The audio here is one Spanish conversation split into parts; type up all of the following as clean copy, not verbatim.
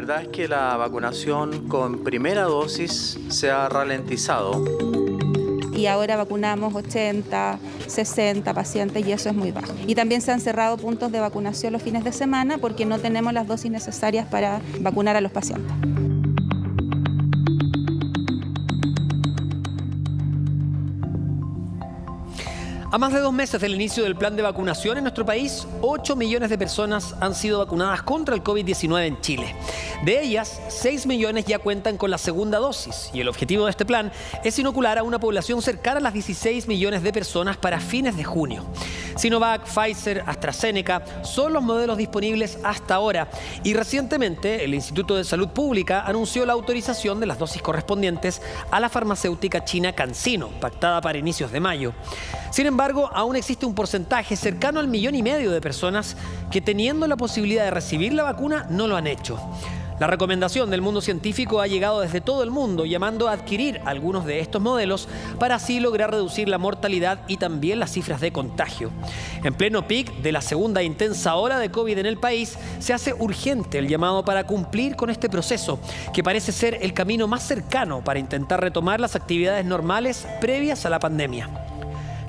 verdad es que la vacunación con primera dosis se ha ralentizado. Y ahora vacunamos 80, 60 pacientes y eso es muy bajo. Y también se han cerrado puntos de vacunación los fines de semana porque no tenemos las dosis necesarias para vacunar a los pacientes. A más de 2 meses del inicio del plan de vacunación en nuestro país, 8 millones de personas han sido vacunadas contra el COVID-19 en Chile. De ellas, 6 millones ya cuentan con la segunda dosis y el objetivo de este plan es inocular a una población cercana a las 16 millones de personas para fines de junio. Sinovac, Pfizer, AstraZeneca son los modelos disponibles hasta ahora y recientemente el Instituto de Salud Pública anunció la autorización de las dosis correspondientes a la farmacéutica china CanSino, pactada para inicios de mayo. Sin embargo, aún existe un porcentaje cercano al 1,5 millones de personas que, teniendo la posibilidad de recibir la vacuna, no lo han hecho. La recomendación del mundo científico ha llegado desde todo el mundo, llamando a adquirir algunos de estos modelos para así lograr reducir la mortalidad y también las cifras de contagio. En pleno pic de la segunda intensa ola de COVID en el país, se hace urgente el llamado para cumplir con este proceso, que parece ser el camino más cercano para intentar retomar las actividades normales previas a la pandemia.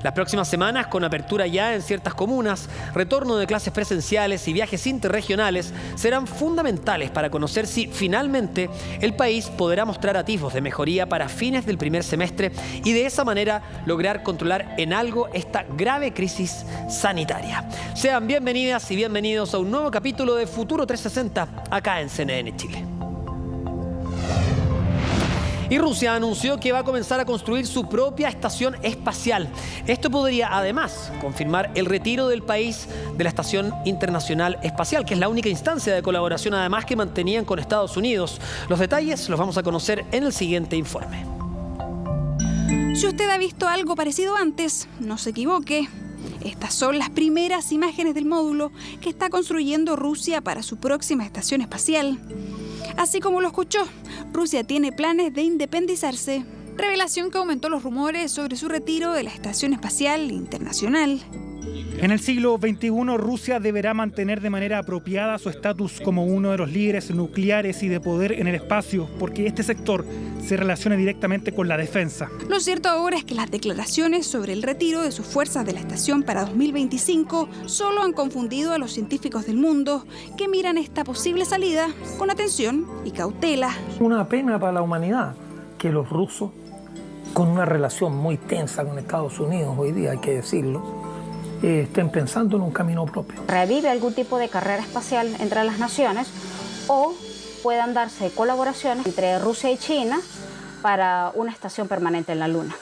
Las próximas semanas, con apertura ya en ciertas comunas, retorno de clases presenciales y viajes interregionales, serán fundamentales para conocer si finalmente el país podrá mostrar atisbos de mejoría para fines del primer semestre y de esa manera lograr controlar en algo esta grave crisis sanitaria. Sean bienvenidas y bienvenidos a un nuevo capítulo de Futuro 360 acá en CNN Chile. Y Rusia anunció que va a comenzar a construir su propia estación espacial. Esto podría además confirmar el retiro del país de la Estación Internacional Espacial, que es la única instancia de colaboración además que mantenían con Estados Unidos. Los detalles los vamos a conocer en el siguiente informe. Si usted ha visto algo parecido antes, no se equivoque. Estas son las primeras imágenes del módulo que está construyendo Rusia para su próxima estación espacial. Así como lo escuchó, Rusia tiene planes de independizarse, revelación que aumentó los rumores sobre su retiro de la Estación Espacial Internacional. En el siglo XXI, Rusia deberá mantener de manera apropiada su estatus como uno de los líderes nucleares y de poder en el espacio, porque este sector se relaciona directamente con la defensa. Lo cierto ahora es que las declaraciones sobre el retiro de sus fuerzas de la estación para 2025 solo han confundido a los científicos del mundo que miran esta posible salida con atención y cautela. Una pena para la humanidad que los rusos, con una relación muy tensa con Estados Unidos hoy día, hay que decirlo, estén pensando en un camino propio. Revive algún tipo de carrera espacial entre las naciones o puedan darse colaboraciones entre Rusia y China para una estación permanente en la Luna.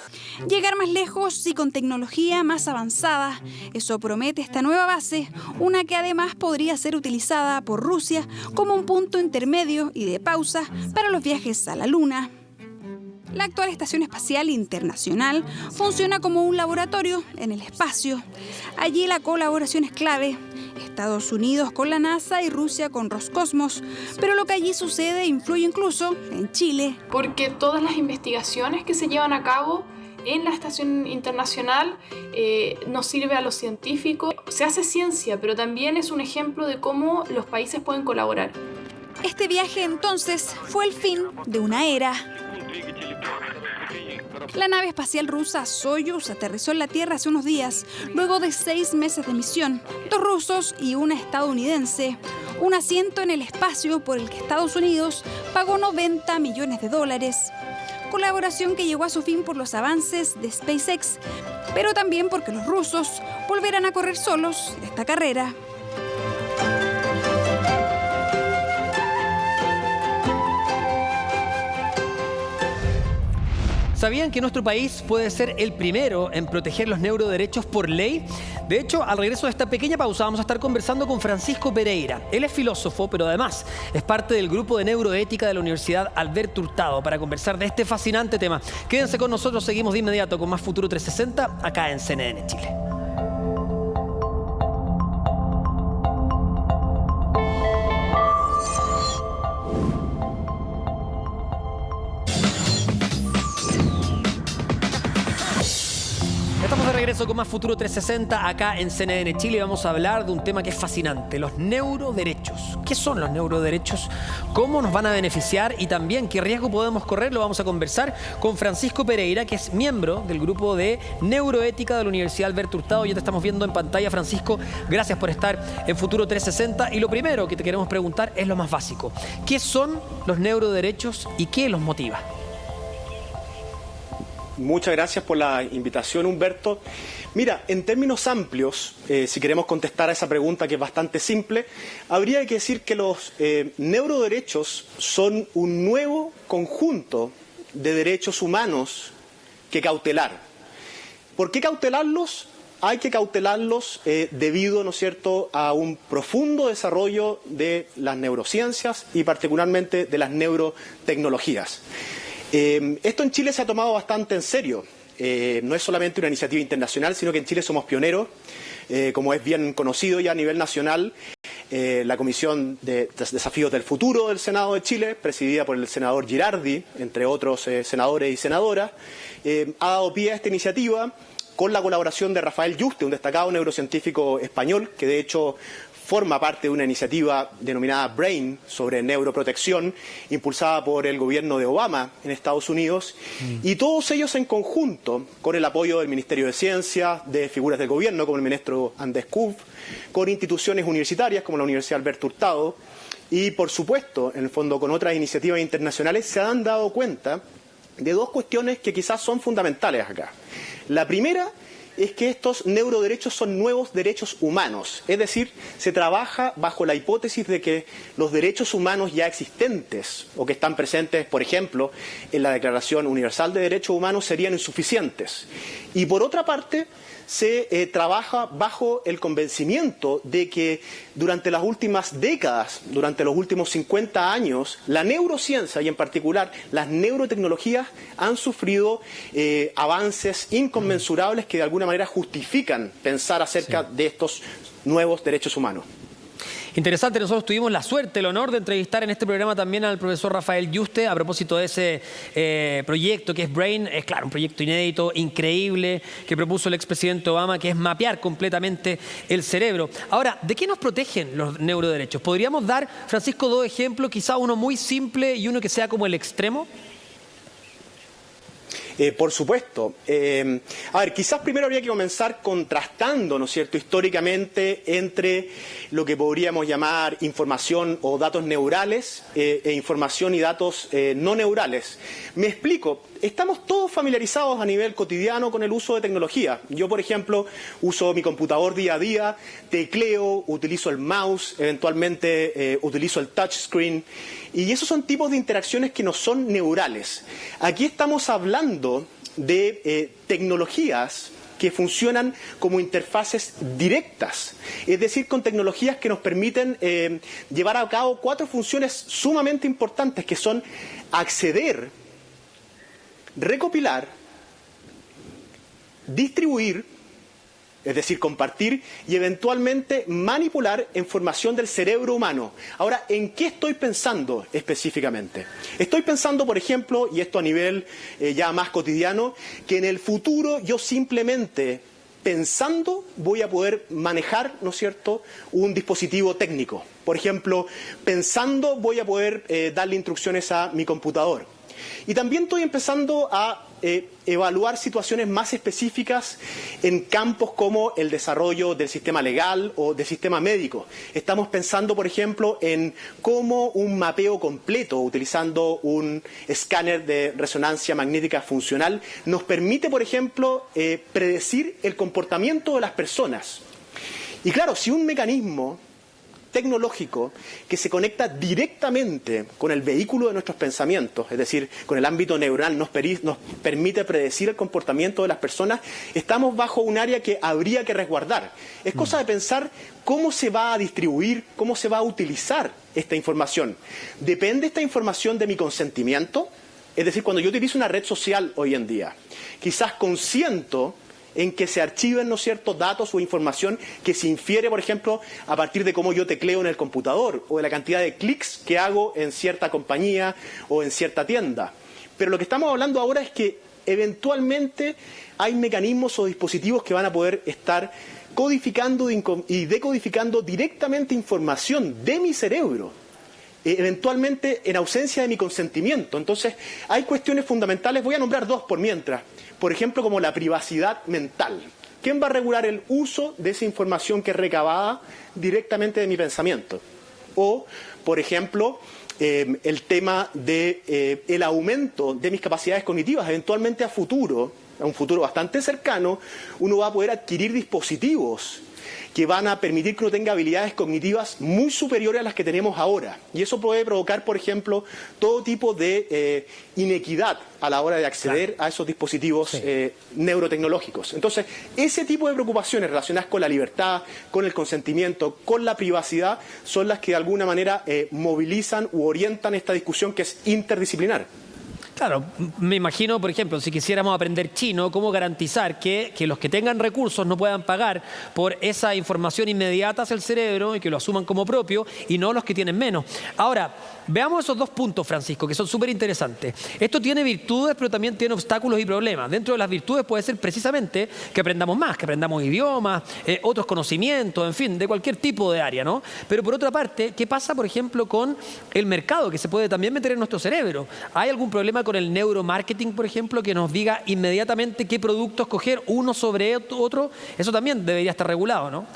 Llegar más lejos y con tecnología más avanzada, eso promete esta nueva base, una que además podría ser utilizada por Rusia como un punto intermedio y de pausa para los viajes a la Luna. La actual Estación Espacial Internacional funciona como un laboratorio en el espacio. Allí la colaboración es clave. Estados Unidos con la NASA y Rusia con Roscosmos. Pero lo que allí sucede influye incluso en Chile. Porque todas las investigaciones que se llevan a cabo en la Estación Internacional nos sirve a los científicos. Se hace ciencia, pero también es un ejemplo de cómo los países pueden colaborar. Este viaje entonces fue el fin de una era. La nave espacial rusa Soyuz aterrizó en la Tierra hace unos días, luego de 6 meses de misión. 2 rusos y una estadounidense. Un asiento en el espacio por el que Estados Unidos pagó $90 millones. Colaboración que llegó a su fin por los avances de SpaceX, pero también porque los rusos volverán a correr solos esta carrera. ¿Sabían que nuestro país puede ser el primero en proteger los neuroderechos por ley? De hecho, al regreso de esta pequeña pausa vamos a estar conversando con Francisco Pereira. Él es filósofo, pero además es parte del grupo de neuroética de la Universidad Alberto Hurtado para conversar de este fascinante tema. Quédense con nosotros, seguimos de inmediato con más Futuro 360 acá en CNN Chile. regreso con más Futuro 360 acá en CNN Chile. Vamos a hablar de un tema que es fascinante, los neuroderechos. ¿Qué son los neuroderechos? ¿Cómo nos van a beneficiar? Y también, ¿qué riesgo podemos correr? Lo vamos a conversar con Francisco Pereira, que es miembro del grupo de neuroética de la Universidad Alberto Hurtado. Ya te estamos viendo en pantalla, Francisco. Gracias por estar en Futuro 360. Y lo primero que te queremos preguntar es lo más básico. ¿Qué son los neuroderechos y qué los motiva? Muchas gracias por la invitación, Humberto. Mira, en términos amplios, si queremos contestar a esa pregunta que es bastante simple, habría que decir que los neuroderechos son un nuevo conjunto de derechos humanos que cautelar. ¿Por qué cautelarlos? Hay que cautelarlos debido, ¿no es cierto?, a un profundo desarrollo de las neurociencias y particularmente de las neurotecnologías. Esto en Chile se ha tomado bastante en serio. No es solamente una iniciativa internacional, sino que en Chile somos pioneros. Como es bien conocido ya a nivel nacional, la Comisión de Desafíos del Futuro del Senado de Chile, presidida por el senador Girardi, entre otros senadores y senadoras, ha dado pie a esta iniciativa con la colaboración de Rafael Yuste, un destacado neurocientífico español, que de hecho forma parte de una iniciativa denominada BRAIN sobre neuroprotección, impulsada por el gobierno de Obama en Estados Unidos, y todos ellos en conjunto, con el apoyo del Ministerio de Ciencia, de figuras del gobierno como el ministro Andrés Kuf, con instituciones universitarias como la Universidad Alberto Hurtado, y por supuesto, en el fondo con otras iniciativas internacionales, se han dado cuenta de dos cuestiones que quizás son fundamentales acá. La primera es que estos neuroderechos son nuevos derechos humanos, es decir, se trabaja bajo la hipótesis de que los derechos humanos ya existentes o que están presentes, por ejemplo, en la Declaración Universal de Derechos Humanos serían insuficientes. Y por otra parte, se trabaja bajo el convencimiento de que durante las últimas décadas, durante los últimos 50 años, la neurociencia y en particular las neurotecnologías han sufrido avances inconmensurables que de alguna manera justifican pensar acerca de estos nuevos derechos humanos. Interesante, nosotros tuvimos la suerte, el honor de entrevistar en este programa también al profesor Rafael Yuste a propósito de ese proyecto que es BRAIN. Es claro, un proyecto inédito, increíble, que propuso el expresidente Obama, que es mapear completamente el cerebro. Ahora, ¿de qué nos protegen los neuroderechos? ¿Podríamos dar, Francisco, dos ejemplos, quizá uno muy simple y uno que sea como el extremo? Por supuesto. A ver, quizás primero habría que comenzar contrastando, ¿no es cierto?, históricamente entre lo que podríamos llamar información o datos neurales e información y datos no neurales. Me explico. Estamos todos familiarizados a nivel cotidiano con el uso de tecnología. Yo, por ejemplo, uso mi computador día a día, tecleo, utilizo el mouse, eventualmente utilizo el touchscreen. Y esos son tipos de interacciones que no son neurales. Aquí estamos hablando de tecnologías que funcionan como interfaces directas, es decir, con tecnologías que nos permiten llevar a cabo cuatro funciones sumamente importantes, que son acceder, recopilar, distribuir, es decir, compartir y eventualmente manipular información del cerebro humano. Ahora, ¿en qué estoy pensando específicamente? Estoy pensando, por ejemplo, y esto a nivel ya más cotidiano, que en el futuro yo simplemente pensando voy a poder manejar, ¿no es cierto?, un dispositivo técnico. Por ejemplo, pensando voy a poder darle instrucciones a mi computador. Y también estoy empezando a evaluar situaciones más específicas en campos como el desarrollo del sistema legal o del sistema médico. Estamos pensando, por ejemplo, en cómo un mapeo completo, utilizando un escáner de resonancia magnética funcional, nos permite, por ejemplo, predecir el comportamiento de las personas. Y claro, si un mecanismo tecnológico que se conecta directamente con el vehículo de nuestros pensamientos, es decir, con el ámbito neural, nos permite predecir el comportamiento de las personas, estamos bajo un área que habría que resguardar. Es cosa de pensar cómo se va a distribuir, cómo se va a utilizar esta información. ¿Depende esta información de mi consentimiento? Es decir, cuando yo utilizo una red social hoy en día, quizás consiento en que se archiven, ¿no es cierto?, datos o información que se infiere, por ejemplo, a partir de cómo yo tecleo en el computador o de la cantidad de clics que hago en cierta compañía o en cierta tienda. Pero lo que estamos hablando ahora es que eventualmente hay mecanismos o dispositivos que van a poder estar codificando y decodificando directamente información de mi cerebro, eventualmente en ausencia de mi consentimiento. Entonces, hay cuestiones fundamentales, voy a nombrar dos por mientras, por ejemplo, como la privacidad mental. ¿Quién va a regular el uso de esa información que es recabada directamente de mi pensamiento? O, por ejemplo, el tema de el aumento de mis capacidades cognitivas. Eventualmente a un futuro bastante cercano, uno va a poder adquirir dispositivos que van a permitir que uno tenga habilidades cognitivas muy superiores a las que tenemos ahora. Y eso puede provocar, por ejemplo, todo tipo de inequidad a la hora de acceder a esos dispositivos neurotecnológicos. Entonces, ese tipo de preocupaciones relacionadas con la libertad, con el consentimiento, con la privacidad, son las que de alguna manera movilizan u orientan esta discusión que es interdisciplinar. Claro, me imagino, por ejemplo, si quisiéramos aprender chino, ¿cómo garantizar que los que tengan recursos no puedan pagar por esa información inmediata hacia el cerebro y que lo asuman como propio y no los que tienen menos? Ahora, veamos esos dos puntos, Francisco, que son súper interesantes. Esto tiene virtudes, pero también tiene obstáculos y problemas. Dentro de las virtudes puede ser precisamente que aprendamos más, que aprendamos idiomas, otros conocimientos, en fin, de cualquier tipo de área, ¿no? Pero por otra parte, ¿qué pasa, por ejemplo, con el mercado, que se puede también meter en nuestro cerebro? ¿Hay algún problema con el neuromarketing, por ejemplo, que nos diga inmediatamente qué producto escoger uno sobre otro? Eso también debería estar regulado, ¿no?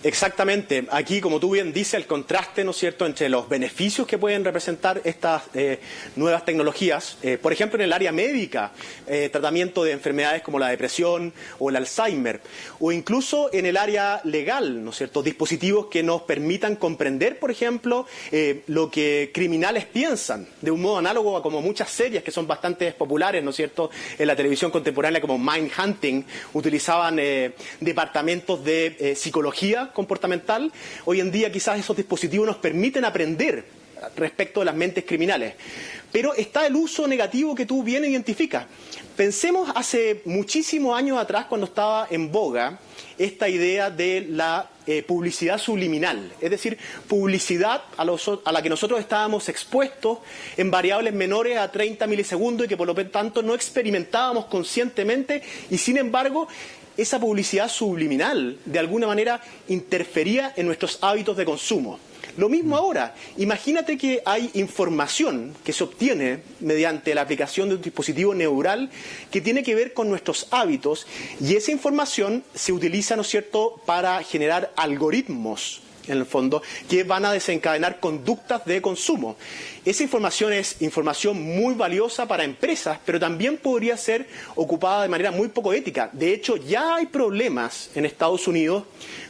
Exactamente. Aquí, como tú bien dices, el contraste, ¿no es cierto?, entre los beneficios que pueden representar estas nuevas tecnologías, por ejemplo, en el área médica, tratamiento de enfermedades como la depresión o el Alzheimer, o incluso en el área legal, ¿no es cierto?, dispositivos que nos permitan comprender, por ejemplo, lo que criminales piensan, de un modo análogo a como muchas series que son bastante populares, ¿no es cierto?, en la televisión contemporánea, como Mindhunting, utilizaban departamentos de psicología comportamental. Hoy en día quizás esos dispositivos nos permiten aprender respecto de las mentes criminales. Pero está el uso negativo que tú bien identificas. Pensemos hace muchísimos años atrás, cuando estaba en boga esta idea de la publicidad subliminal, es decir, publicidad a la que nosotros estábamos expuestos en variables menores a 30 milisegundos y que por lo tanto no experimentábamos conscientemente, y sin embargo esa publicidad subliminal de alguna manera interfería en nuestros hábitos de consumo. Lo mismo ahora. Imagínate que hay información que se obtiene mediante la aplicación de un dispositivo neural que tiene que ver con nuestros hábitos, y esa información se utiliza, ¿no es cierto?, para generar algoritmos, en el fondo, que van a desencadenar conductas de consumo. Esa información es información muy valiosa para empresas, pero también podría ser ocupada de manera muy poco ética. De hecho, ya hay problemas en Estados Unidos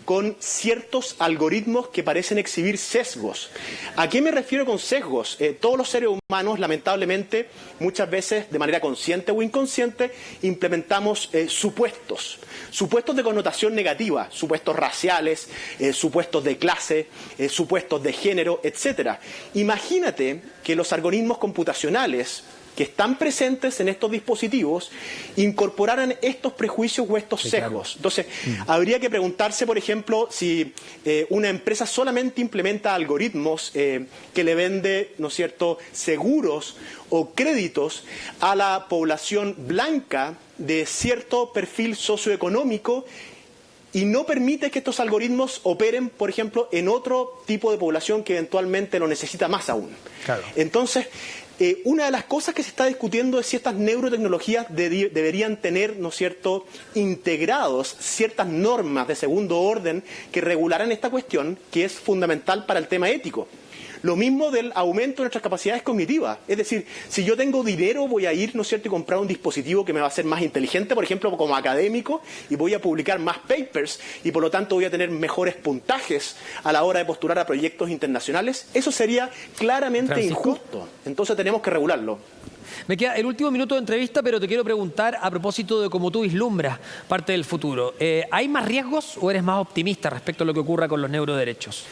con ciertos algoritmos que parecen exhibir sesgos. ¿A qué me refiero con sesgos? Todos los seres humanos, lamentablemente, muchas veces, de manera consciente o inconsciente, implementamos supuestos de connotación negativa, supuestos raciales, supuestos de clase, supuestos de género, etc. Imagínate que los algoritmos computacionales que están presentes en estos dispositivos incorporaran estos prejuicios o estos sesgos. Entonces, habría que preguntarse, por ejemplo, si una empresa solamente implementa algoritmos que le vende, ¿no es cierto?, seguros o créditos a la población blanca de cierto perfil socioeconómico, y no permite que estos algoritmos operen, por ejemplo, en otro tipo de población que eventualmente lo necesita más aún. Claro. Entonces, una de las cosas que se está discutiendo es si estas neurotecnologías deberían tener, ¿no es cierto?, integrados ciertas normas de segundo orden que regularan esta cuestión, que es fundamental para el tema ético. Lo mismo del aumento de nuestras capacidades cognitivas. Es decir, si yo tengo dinero, voy a ir, ¿no es cierto?, y comprar un dispositivo que me va a hacer más inteligente, por ejemplo, como académico, y voy a publicar más papers, y por lo tanto voy a tener mejores puntajes a la hora de postular a proyectos internacionales. Eso sería claramente injusto. Entonces tenemos que regularlo. Me queda el último minuto de entrevista, pero te quiero preguntar a propósito de cómo tú vislumbras parte del futuro. ¿Hay más riesgos o eres más optimista respecto a lo que ocurra con los neuroderechos?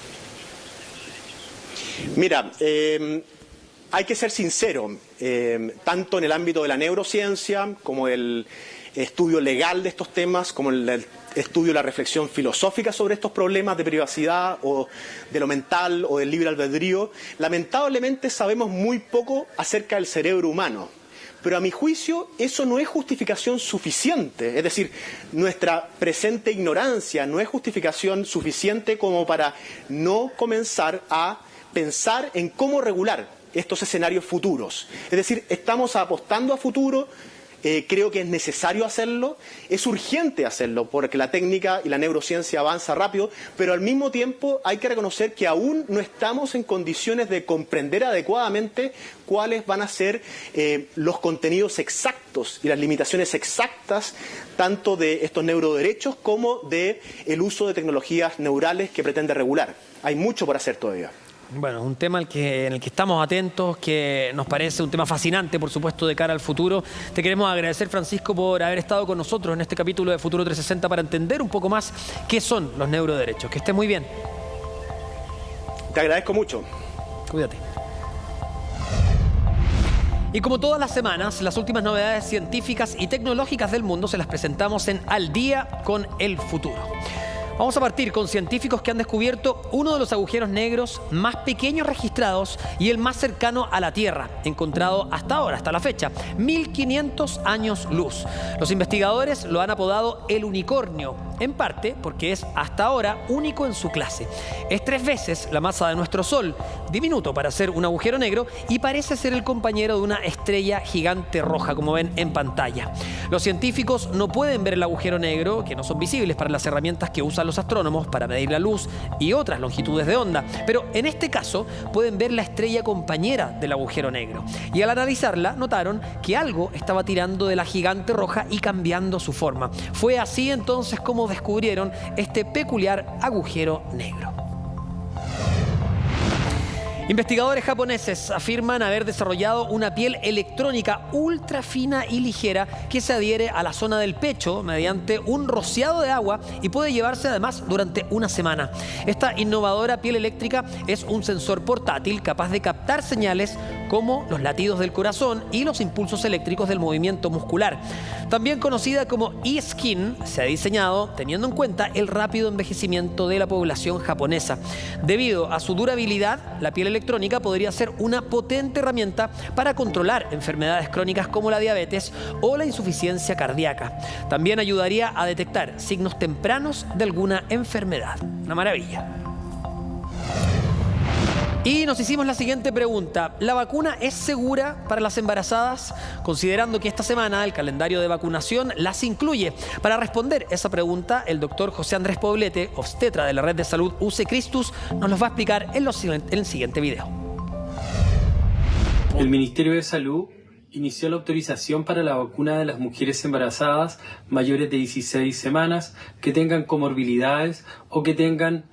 Mira, hay que ser sincero, tanto en el ámbito de la neurociencia como el estudio legal de estos temas, como el estudio de la reflexión filosófica sobre estos problemas de privacidad o de lo mental o del libre albedrío. Lamentablemente sabemos muy poco acerca del cerebro humano. Pero a mi juicio eso no es justificación suficiente. Es decir, nuestra presente ignorancia no es justificación suficiente como para no comenzar a pensar en cómo regular estos escenarios futuros. Es decir, estamos apostando a futuro. Creo que es necesario hacerlo, es urgente hacerlo porque la técnica y la neurociencia avanza rápido, pero al mismo tiempo hay que reconocer que aún no estamos en condiciones de comprender adecuadamente cuáles van a ser los contenidos exactos y las limitaciones exactas tanto de estos neuroderechos como de el uso de tecnologías neurales que pretende regular. Hay mucho por hacer todavía. Bueno, un tema en el que estamos atentos, que nos parece un tema fascinante, por supuesto, de cara al futuro. Te queremos agradecer, Francisco, por haber estado con nosotros en este capítulo de Futuro 360 para entender un poco más qué son los neuroderechos. Que estés muy bien. Te agradezco mucho. Cuídate. Y como todas las semanas, las últimas novedades científicas y tecnológicas del mundo se las presentamos en Al Día con el Futuro. Vamos a partir con científicos que han descubierto uno de los agujeros negros más pequeños registrados y el más cercano a la Tierra, encontrado hasta ahora, hasta la fecha, 1500 años luz. Los investigadores lo han apodado el unicornio, en parte porque es hasta ahora único en su clase. Es 3 veces la masa de nuestro Sol, diminuto para ser un agujero negro, y parece ser el compañero de una estrella gigante roja, como ven en pantalla. Los científicos no pueden ver el agujero negro, que no son visibles para las herramientas que usan los astrónomos para medir la luz y otras longitudes de onda, pero en este caso pueden ver la estrella compañera del agujero negro. Y al analizarla notaron que algo estaba tirando de la gigante roja y cambiando su forma. Fue así entonces como descubrieron este peculiar agujero negro. Investigadores japoneses afirman haber desarrollado una piel electrónica ultra fina y ligera que se adhiere a la zona del pecho mediante un rociado de agua y puede llevarse además durante una semana. Esta innovadora piel eléctrica es un sensor portátil capaz de captar señales como los latidos del corazón y los impulsos eléctricos del movimiento muscular. También conocida como e-skin, se ha diseñado teniendo en cuenta el rápido envejecimiento de la población japonesa. Debido a su durabilidad, la piel electrónica podría ser una potente herramienta para controlar enfermedades crónicas como la diabetes o la insuficiencia cardíaca. También ayudaría a detectar signos tempranos de alguna enfermedad. Una maravilla. Y nos hicimos la siguiente pregunta. ¿La vacuna es segura para las embarazadas? Considerando que esta semana el calendario de vacunación las incluye. Para responder esa pregunta, el doctor José Andrés Poblete, obstetra de la Red de Salud UC Christus, nos los va a explicar en el siguiente video. El Ministerio de Salud inició la autorización para la vacuna de las mujeres embarazadas mayores de 16 semanas que tengan comorbilidades o que tengan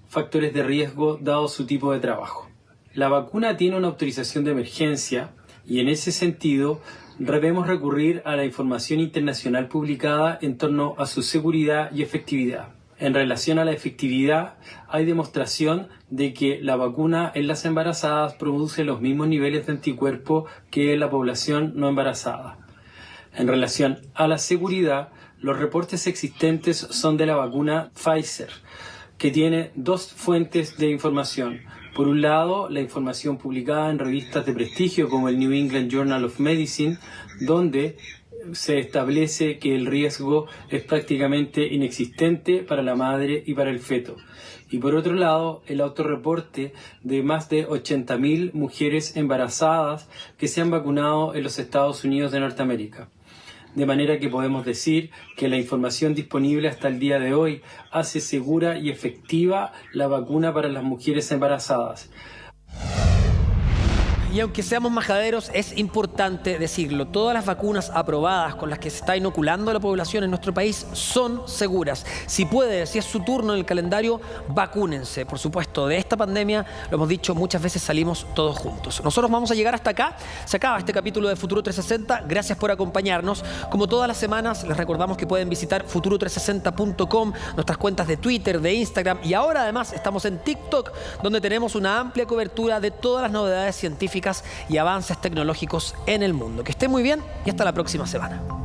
factores de riesgo dado su tipo de trabajo. La vacuna tiene una autorización de emergencia y en ese sentido debemos recurrir a la información internacional publicada en torno a su seguridad y efectividad. En relación a la efectividad, hay demostración de que la vacuna en las embarazadas produce los mismos niveles de anticuerpos que en la población no embarazada. En relación a la seguridad, los reportes existentes son de la vacuna Pfizer, que tiene 2 fuentes de información. Por un lado, la información publicada en revistas de prestigio como el New England Journal of Medicine, donde se establece que el riesgo es prácticamente inexistente para la madre y para el feto. Y por otro lado, el autorreporte de más de 80.000 mujeres embarazadas que se han vacunado en los Estados Unidos de Norteamérica. De manera que podemos decir que la información disponible hasta el día de hoy hace segura y efectiva la vacuna para las mujeres embarazadas. Y aunque seamos majaderos, es importante decirlo. Todas las vacunas aprobadas con las que se está inoculando a la población en nuestro país son seguras. Si puede, si es su turno en el calendario, vacúnense. Por supuesto, de esta pandemia, lo hemos dicho muchas veces, salimos todos juntos. Nosotros vamos a llegar hasta acá. Se acaba este capítulo de Futuro 360. Gracias por acompañarnos. Como todas las semanas, les recordamos que pueden visitar futuro360.com, nuestras cuentas de Twitter, de Instagram, y ahora además estamos en TikTok, donde tenemos una amplia cobertura de todas las novedades científicas y avances tecnológicos en el mundo. Que estén muy bien y hasta la próxima semana.